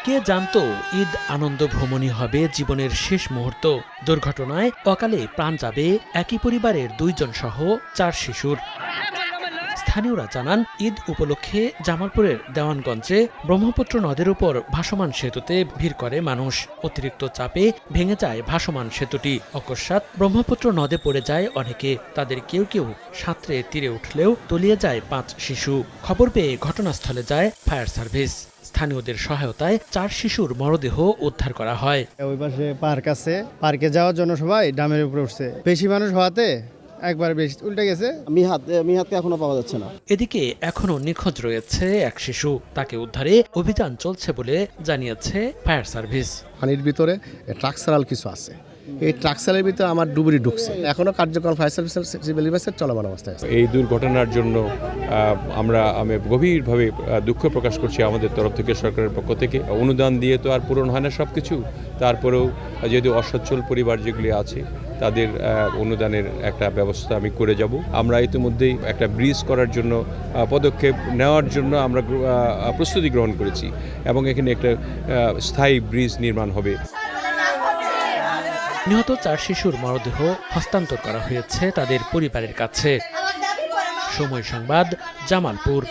কে জানতো ঈদ আনন্দ ভ্রমণই হবে জীবনের শেষ মুহূর্ত। দুর্ঘটনায় অকালে প্রাণ যাবে একই পরিবারের 2 জন সহ 4 শিশুর। স্থানীয়রা জানান, ঈদ উপলক্ষে জামালপুরের দেওয়ানগঞ্জে ব্রহ্মপুত্র নদের উপর ভাসমান সেতুতে ভিড় করে মানুষ। অতিরিক্ত চাপে ভেঙে যায় ভাসমান সেতুটি। অকস্মাৎ ব্রহ্মপুত্র নদে পড়ে যায় অনেকে। তাদের কেউ কেউ সাঁতরে তীরে উঠলেও তলিয়ে যায় 5 শিশু। খবর পেয়ে ঘটনাস্থলে যায় ফায়ার সার্ভিস। স্থানীয়দের সহায়তায় 4 শিশুর মরদেহ উদ্ধার করা হয়। ওই পাশে পার্ক আছে, পার্কে যাওয়ার জন্য সবাই ডামের উপরে উঠছে। বেশি মানুষ হওয়াতে একবার বেশি উল্টে গেছে। মিহাতকে এখনো পাওয়া যাচ্ছে না। এদিকে এখনো নিখোঁজ রয়েছে এক শিশু। তাকে উদ্ধারে অভিযান চলছে বলে জানিয়েছে ফায়ার সার্ভিস। পানির ভিতরে ট্রাকসারাল কিছু আছে, এই ট্রাকসারের ভিতরে আমার ডুবুরি ঢুকছে। এখনো কার্যক্রম ফায়ার সার্ভিসের চলমান অবস্থায় আছে। এই দুর্ঘটনার জন্য আমি গভীরভাবে দুঃখ প্রকাশ করছি। আমাদের তরফ থেকে, সরকারের পক্ষ থেকে অনুদান দিয়ে তো আর পূরণ হয় না সব কিছু। তারপরেও যদি অসচ্ছল পরিবার যেগুলি আছে তাদের অনুদানের একটা ব্যবস্থা আমি করে যাব। আমরা ইতিমধ্যেই একটা ব্রিজ করার জন্য পদক্ষেপ নেওয়ার জন্য আমরা প্রস্তুতি গ্রহণ করেছি এবং এখানে একটা স্থায়ী ব্রিজ নির্মাণ হবে। নিহত 4 শিশুর মরদেহ হস্তান্তর করা হয়েছে তাদের পরিবারের কাছে। সময় সংবাদ, জামালপুর।